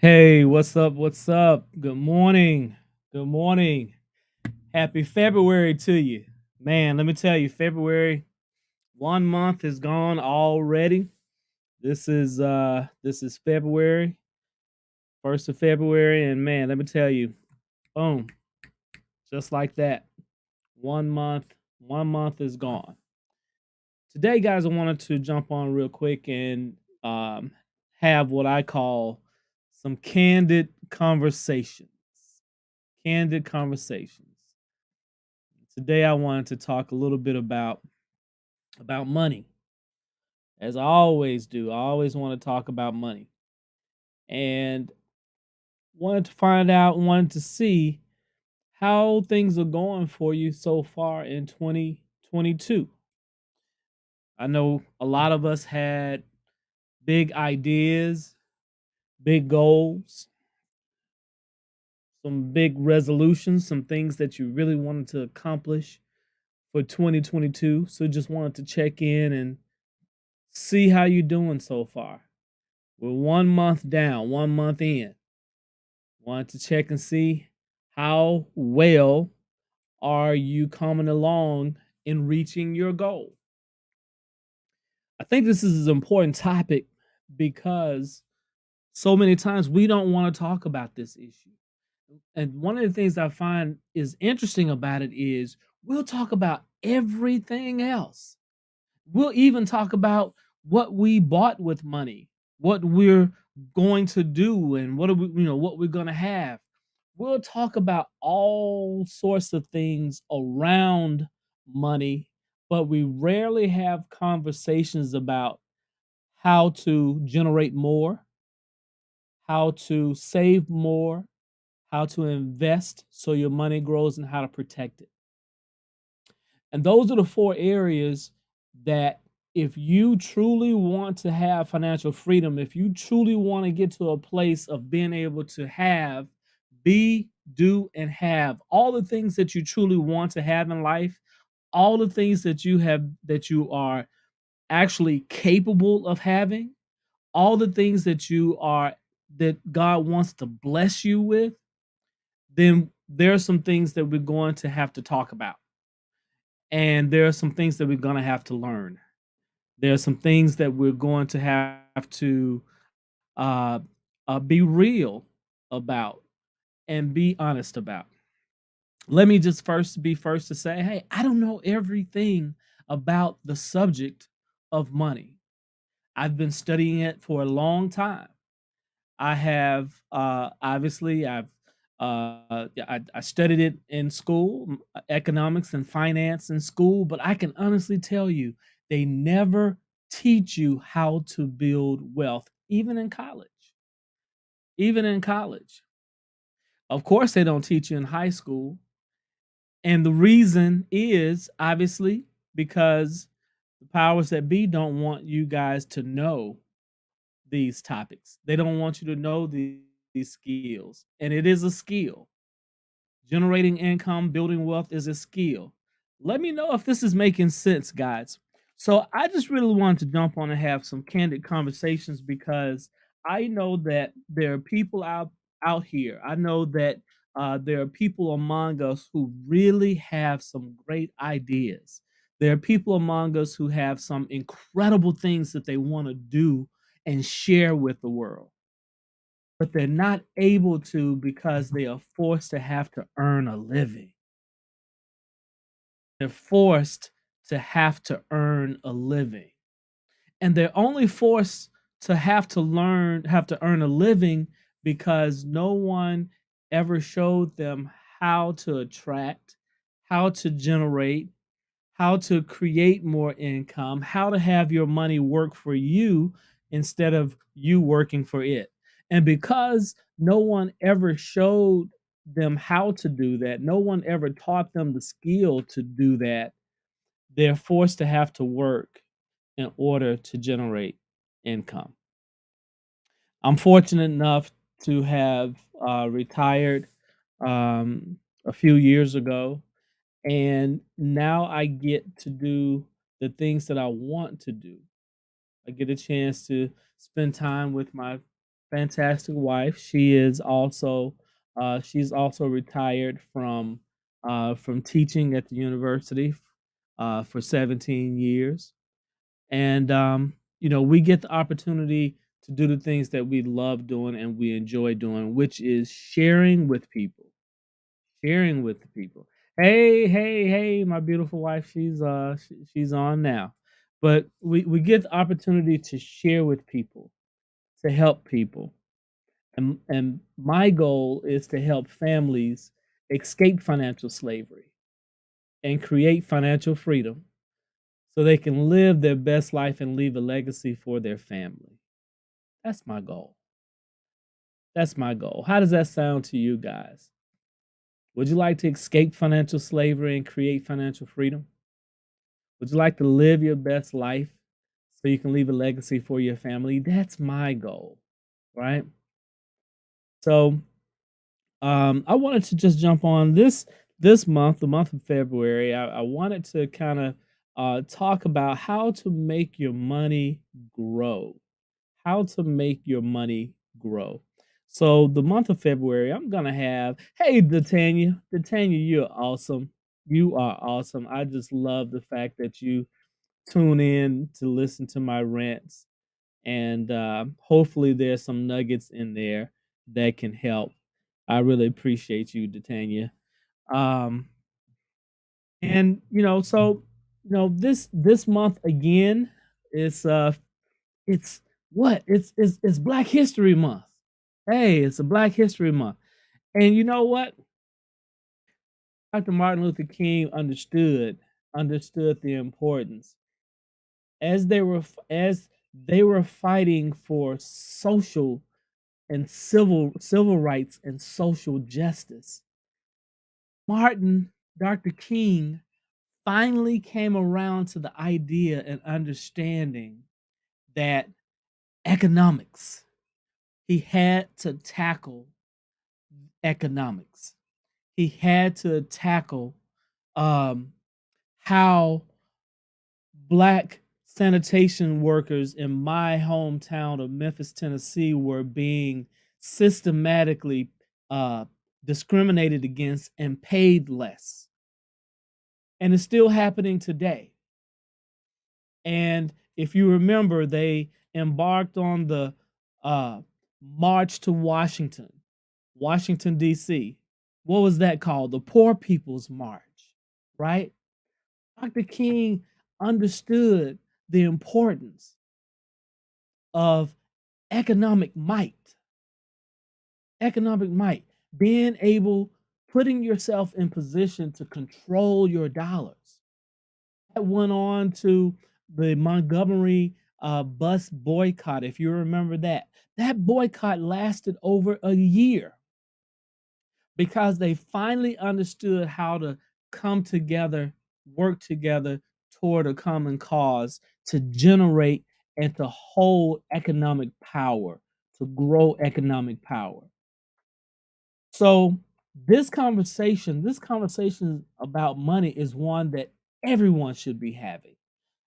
Hey, what's up? What's up? Good morning. Good morning. Happy February to you. Man, let me tell you, February, 1 month is gone already. This is February, 1st of February, and man, let me tell you, boom, just like that. 1 month is gone. Today, guys, I wanted to jump on real quick and um have what I call some candid conversations. Candid conversations. Today I wanted to talk a little bit about money. As I always do. I always want to talk about money. And wanted to see how things are going for you so far in 2022. I know a lot of us had big ideas, big goals, some big resolutions, some things that you really wanted to accomplish for 2022. So just wanted to check in and see how you're doing so far. We're 1 month down, 1 month in. Wanted to check and see how well are you coming along in reaching your goal. I think this is an important topic because so many times we don't want to talk about this issue. And one of the things I find is interesting about it is we'll talk about everything else. We'll even talk about what we bought with money, what we're going to do, and what are we, what we're going to have. We'll talk about all sorts of things around money, but we rarely have conversations about how to generate more, how to save more, how to invest so your money grows, and how to protect it. And those are the four areas that if you truly want to have financial freedom, if you truly want to get to a place of being able to have, be, do, and have all the things that you truly want to have in life, all the things that you are actually capable of having, all the things that God wants to bless you with, then there are some things that we're going to have to talk about. And there are some things that we're going to have to learn. There are some things that we're going to have to uh, be real about and be honest about. Let me just first to say, hey, I don't know everything about the subject of money. I've been studying it for a long time. I have obviously yeah, I studied it in school, economics and finance in school, but I can honestly tell you they never teach you how to build wealth, even in college. Even in college. Of course, they don't teach you in high school. And the reason is obviously because the powers that be don't want you guys to know these topics. They don't want you to know these skills. And it is a skill. Generating income, building wealth is a skill. Let me know if this is making sense, guys. So I just really wanted to jump on and have some candid conversations because I know that there are people out here. I know that there are people among us who really have some great ideas. There are people among us who have some incredible things that they want to do and share with the world, but they're not able to because they are forced to have to earn a living. They're forced to have to earn a living. And they're only forced have to earn a living because no one ever showed them how to attract, how to generate, how to create more income, how to have your money work for you instead of you working for it. And because no one ever showed them how to do that, no one ever taught them the skill to do that, they're forced to have to work in order to generate income. I'm fortunate enough to have retired a few years ago, and now I get to do the things that I want to do. I get a chance to spend time with fantastic wife. She's also retired from teaching at the university for 17 years. And we get the opportunity to do the things that we love doing and we enjoy doing, which is sharing with the people. Hey, hey, hey, my beautiful wife, she's on now. But we get the opportunity to share with people, to help people. And my goal is to help families escape financial slavery and create financial freedom so they can live their best life and leave a legacy for their family. That's my goal. That's my goal. How does that sound to you guys? Would you like to escape financial slavery and create financial freedom? Would you like to live your best life so you can leave a legacy for your family? That's my goal, right? So, I wanted to just jump on this month, the month of February. I wanted to kind of talk about how to make your money grow. How to make your money grow. So the month of February, I'm gonna have, hey, Datanya, you're awesome. You are awesome. I just love the fact that you tune in to listen to my rants, and hopefully there's some nuggets in there that can help. I really appreciate you, Datanya. Um, and this month again, it's it's what? It's Black History Month. Hey, it's a Black History Month. And you know what? Dr. Martin Luther King understood the importance as they were fighting for social and civil rights and social justice. Martin, Dr. King finally came around to the idea and understanding that economics, he had to tackle economics. He had to tackle um, how Black sanitation workers in my hometown of Memphis, Tennessee, were being systematically uh, discriminated against and paid less. And it's still happening today. And if you remember, they embarked on the uh, March to Washington, D.C. What was that called? The Poor People's March, right? Dr. King understood the importance of economic might, economic might, being able, putting yourself in position to control your dollars. That went on to the Montgomery bus boycott, if you remember that. That boycott lasted over a year because they finally understood how to come together, work together toward a common cause to generate and to hold economic power, to grow economic power. So this conversation about money is one that everyone should be having.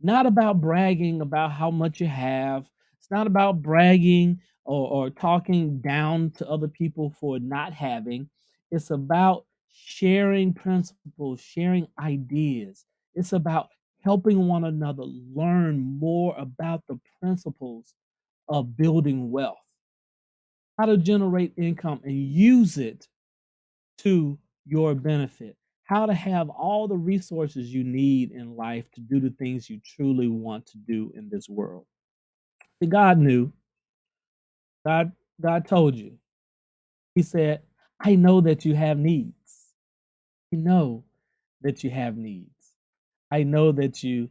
Not about bragging about how much you have. It's not about bragging or talking down to other people for not having. It's about sharing principles, sharing ideas. It's about helping one another learn more about the principles of building wealth, how to generate income and use it to your benefit, how to have all the resources you need in life to do the things you truly want to do in this world. See, God knew. God, God told you. He said, I know that you have needs. I know that you have needs. I know that you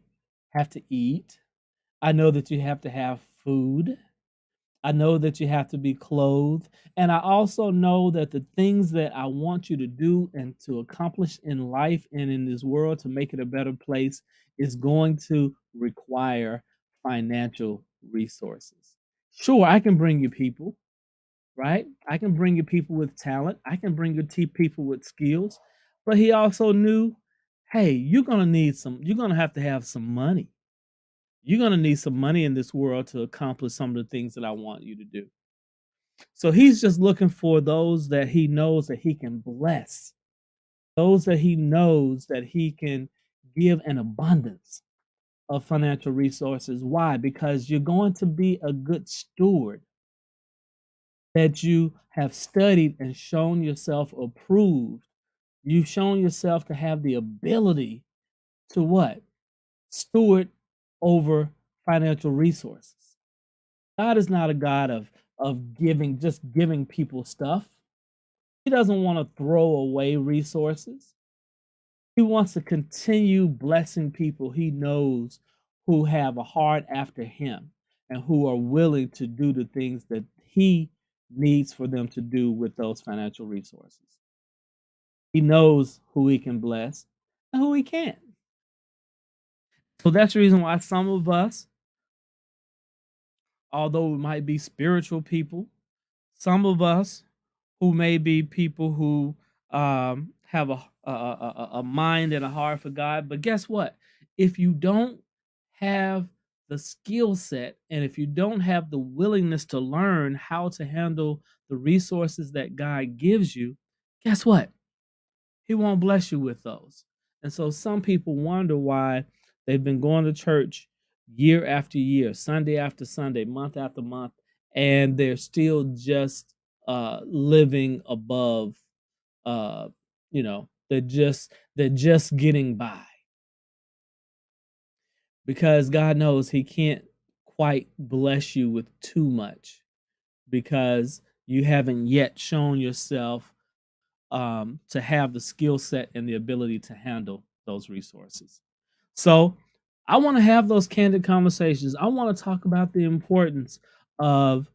have to eat. I know that you have to have food. I know that you have to be clothed. And I also know that the things that I want you to do and to accomplish in life and in this world to make it a better place is going to require financial resources. Sure, I can bring you people, right? I can bring you people with talent. I can bring you people with skills. But he also knew, hey, you're going to have some money. You're going to need some money in this world to accomplish some of the things that I want you to do. So he's just looking for those that he knows that he can bless, those that he knows that he can give an abundance of financial resources. Why? Because you're going to be a good steward, that you have studied and shown yourself approved. You've shown yourself to have the ability to what? Steward over financial resources. God is not a God of giving, just giving people stuff. He doesn't want to throw away resources. He wants to continue blessing people he knows who have a heart after him and who are willing to do the things that he needs for them to do with those financial resources. He knows who he can bless and who he can't. So that's the reason why some of us, although we might be spiritual people, some of us who may be people who have a mind and a heart for God, but guess what? If you don't have the skill set and if you don't have the willingness to learn how to handle the resources that God gives you, guess what? He won't bless you with those. And so some people wonder why they've been going to church year after year, Sunday after Sunday, month after month, and they're still just living above they're just getting by, because God knows he can't quite bless you with too much, because you haven't yet shown yourself to have the skill set and the ability to handle those resources. So I want to have those candid conversations. I want to talk about the importance of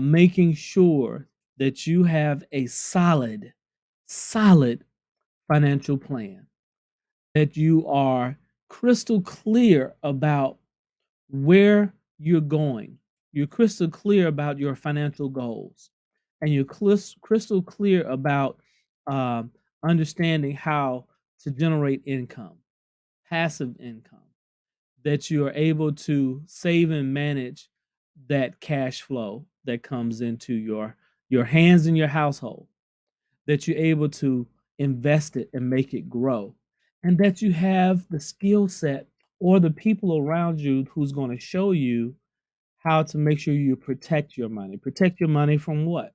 making sure that you have a solid financial plan, that you are crystal clear about where you're going. You're crystal clear about your financial goals, and you're crystal clear about um, understanding how to generate income, passive income, that you are able to save and manage that cash flow that comes into your hands in your household, that you're able to invest it and make it grow, and that you have the skill set or the people around you who's going to show you how to make sure you protect your money. Protect your money from what?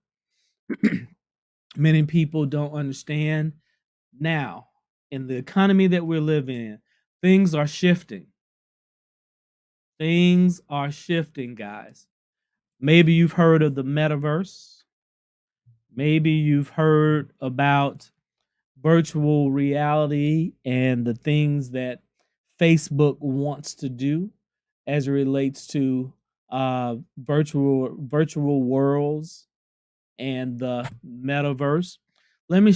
Many people don't understand now, in the economy that we're living in, things are shifting. Things are shifting, guys. Maybe you've heard of the metaverse. Maybe you've heard about virtual reality and the things that Facebook wants to do as it relates to virtual worlds and the metaverse. Let me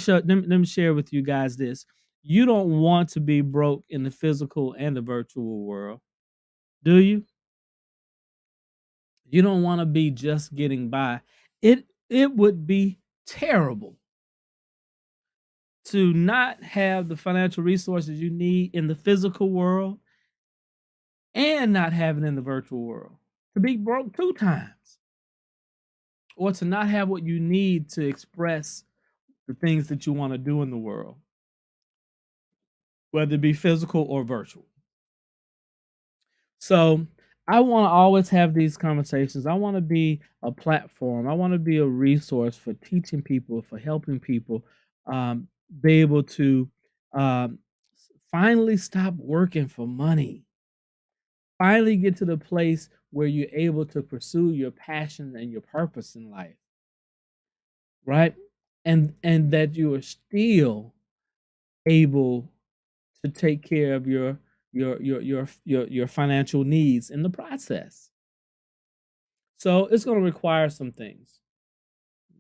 share with you guys this. You don't want to be broke in the physical and the virtual world, do you? You don't want to be just getting by. It would be terrible to not have the financial resources you need in the physical world and not have it in the virtual world. To be broke two times, or to not have what you need to express the things that you want to do in the world, whether it be physical or virtual. So I want to always have these conversations. I want to be a platform. I want to be a resource for teaching people, for helping people be able to um, finally stop working for money. Finally get to the place where you're able to pursue your passion and your purpose in life, right? And that you are still able to take care of your financial needs in the process. So it's going to require some things.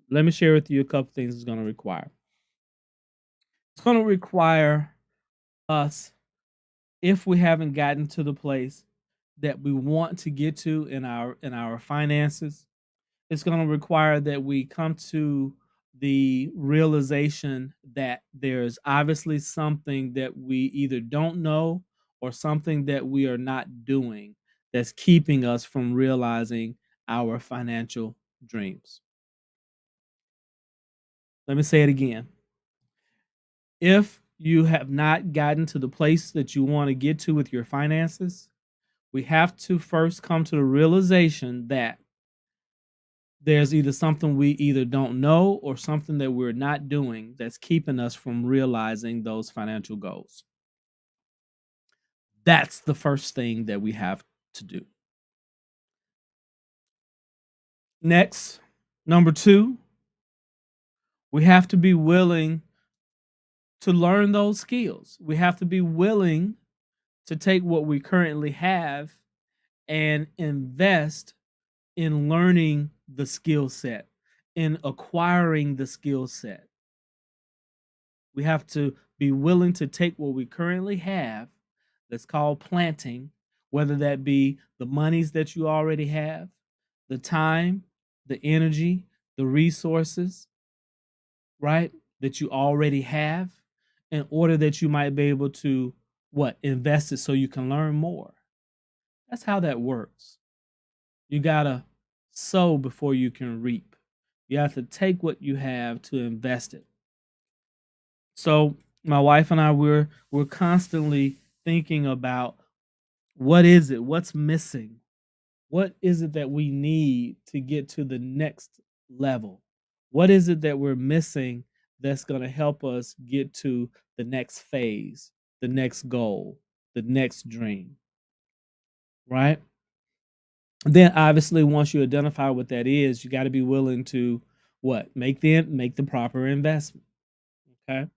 Let me share with you a couple things it's going to require. It's going to require us, if we haven't gotten to the place that we want to get to in our finances, it's going to require that we come to the realization that there's obviously something that we either don't know or something that we are not doing that's keeping us from realizing our financial dreams. Let me say it again. If you have not gotten to the place that you want to get to with your finances, we have to first come to the realization that there's either something we either don't know or something that we're not doing that's keeping us from realizing those financial goals. That's the first thing that we have to do. Next, number two, we have to be willing to learn those skills. We have to be willing to take what we currently have and invest in learning the skill set, in acquiring the skill set. We have to be willing to take what we currently have, that's called planting, whether that be the monies that you already have, the time, the energy, the resources, right, that you already have, in order that you might be able to what? Invest it so you can learn more. That's how that works. You gotta sow before you can reap. You have to take what you have to invest it. So my wife and I we're constantly thinking about what is it? What's missing? What is it that we need to get to the next level? What is it that we're missing that's going to help us get to the next phase, the next goal, the next dream, right? Then obviously once you identify what that is, you got to be willing to what? Make the proper investment, okay?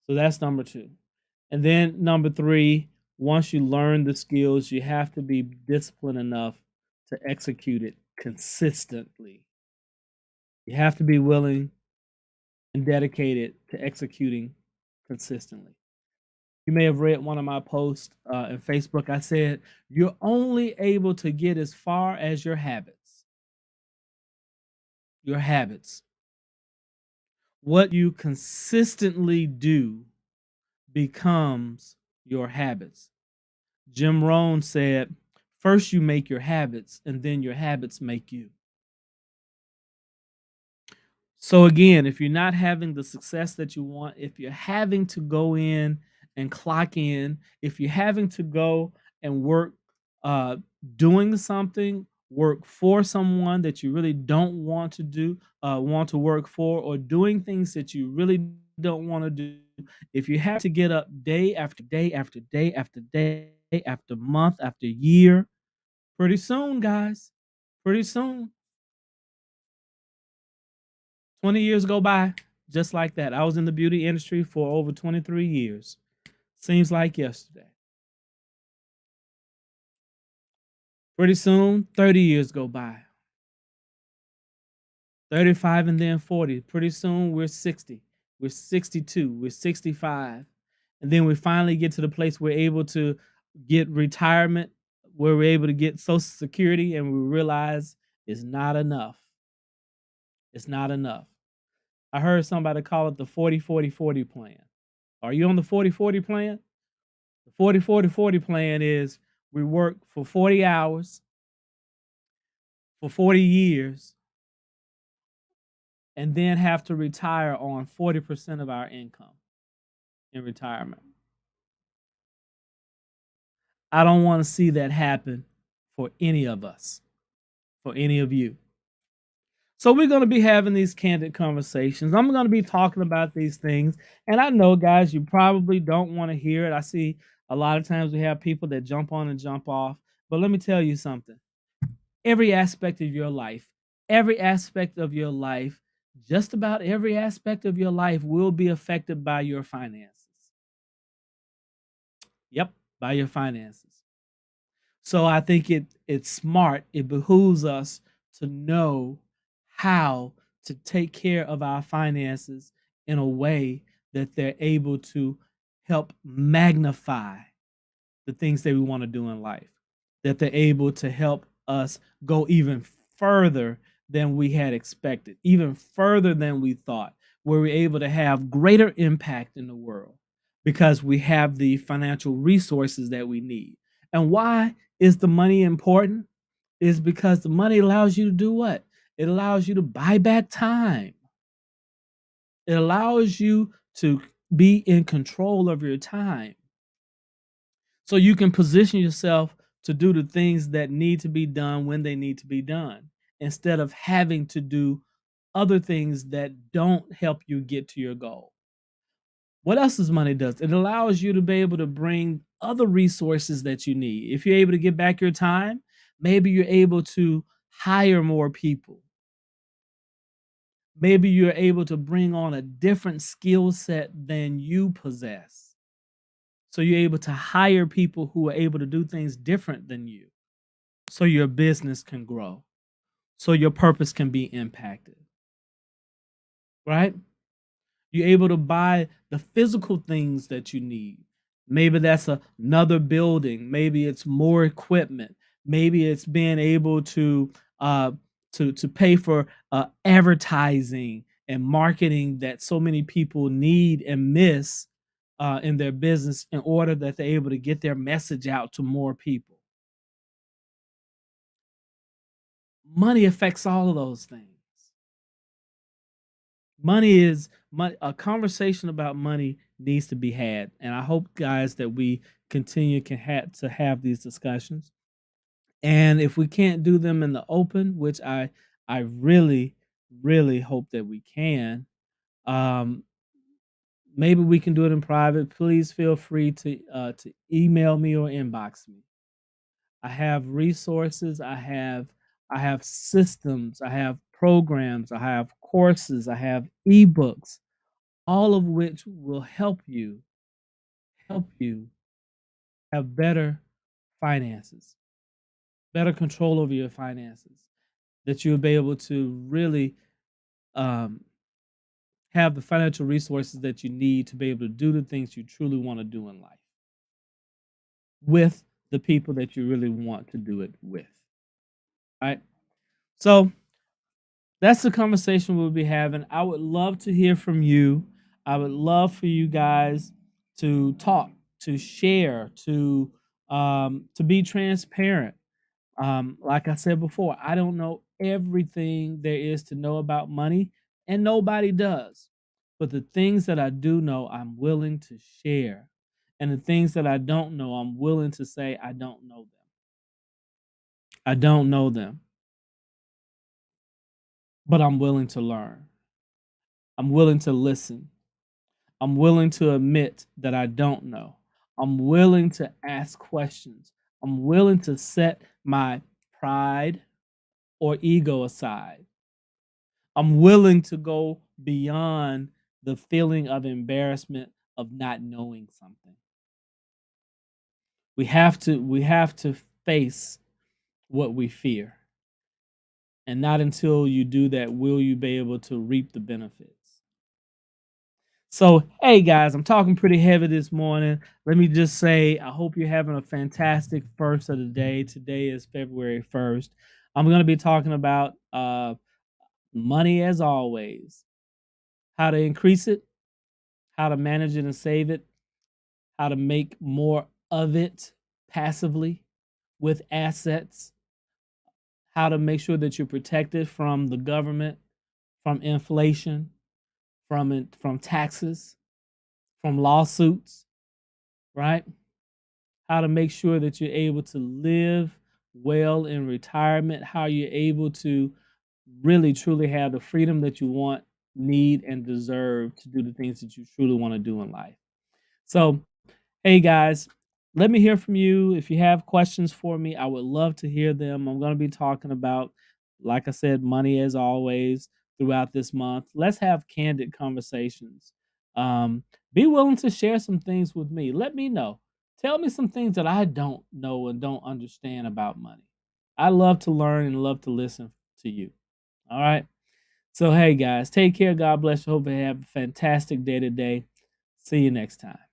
So that's number 2. And then number 3, once you learn the skills, you have to be disciplined enough to execute it consistently. You have to be willing and dedicated to executing consistently. You may have read one of my posts in Facebook. I said, you're only able to get as far as your habits. Your habits. What you consistently do becomes your habits. Jim Rohn said, first you make your habits, and then your habits make you. So again, if you're not having the success that you want, if you're having to go in and clock in, if you're having to go and work uh, doing something, work for someone that you really don't want to do, want to work for, or doing things that you really don't want to do, if you have to get up day after day after day after day after month after year, pretty soon, guys, pretty soon 20 years go by just like that. I was in the beauty industry for over 23 years. Seems like yesterday. Pretty soon, 30 years go by. 35 and then 40. Pretty soon, we're 60. We're 62. We're 65. And then we finally get to the place we're able to get retirement, where we're able to get Social Security, and we realize it's not enough. It's not enough. I heard somebody call it the 40-40-40 plan. Are you on the 40-40 plan? The 40-40-40 plan is we work for 40 hours for 40 years and then have to retire on 40% of our income in retirement. I don't want to see that happen for any of us, for any of you. So we're going to be having these candid conversations. I'm going to be talking about these things. And I know, guys, you probably don't want to hear it. I see a lot of times we have people that jump on and jump off. But let me tell you something. Every aspect of your life, every aspect of your life, just about every aspect of your life will be affected by your finances. Yep, by your finances. So I think it's smart. It behooves us to know how to take care of our finances in a way that they're able to help magnify the things that we want to do in life, that they're able to help us go even further than we had expected, even further than we thought, where we're able to have greater impact in the world because we have the financial resources that we need. And why is the money important? Is because the money allows you to do what? It allows you to buy back time. It allows you to be in control of your time so you can position yourself to do the things that need to be done when they need to be done instead of having to do other things that don't help you get to your goal. What else does money does? It allows you to be able to bring other resources that you need. If you're able to get back your time, maybe you're able to hire more people. Maybe you're able to bring on a different skill set than you possess. So you're able to hire people who are able to do things different than you. So your business can grow. So your purpose can be impacted. Right? You're able to buy the physical things that you need. Maybe that's another building. Maybe it's more equipment. Maybe it's being able to uh, to pay for advertising and marketing that so many people need and miss in their business in order that they're able to get their message out to more people. Money affects all of those things. Money is money. A conversation about money needs to be had, and I hope, guys, that we continue can have these discussions. And if we can't do them in the open, which I really hope that we can, um, maybe we can do it in private. Please feel free to email me or inbox me. I have resources. I have systems. I have programs. I have courses. I have ebooks, all of which will help you have better finances, better control over your finances, that you'll be able to really um, have the financial resources that you need to be able to do the things you truly want to do in life with the people that you really want to do it with. All right. So that's the conversation we'll be having. I would love to hear from you. I would love for you guys to talk, to share, to be transparent. Like I said before, I don't know everything there is to know about money, and nobody does. But the things that I do know, I'm willing to share. And the things that I don't know, I'm willing to say I don't know them. I don't know them, but I'm willing to learn. I'm willing to listen. I'm willing to admit that I don't know. I'm willing to ask questions. I'm willing to set my pride or ego aside. I'm willing to go beyond the feeling of embarrassment of not knowing something. We have to face what we fear. And not until you do that will you be able to reap the benefits. So, hey guys, I'm talking pretty heavy this morning. Let me just say, I hope you're having a fantastic first of the day. Today is February 1st. I'm going to be talking about money as always, how to increase it, how to manage it and save it, how to make more of it passively with assets, how to make sure that you're protected from the government, from inflation, from taxes, from lawsuits, right? How to make sure that you're able to live well in retirement, how you're able to really truly have the freedom that you want, need, and deserve to do the things that you truly want to do in life. So, hey guys, let me hear from you. If you have questions for me, I would love to hear them. I'm going to be talking about, like I said, money as always throughout this month. Let's have candid conversations. Be willing to share some things with me. Let me know. Tell me some things that I don't know and don't understand about money. I love to learn and love to listen to you. All right. So, hey guys, take care. God bless you. Hope you have a fantastic day today. See you next time.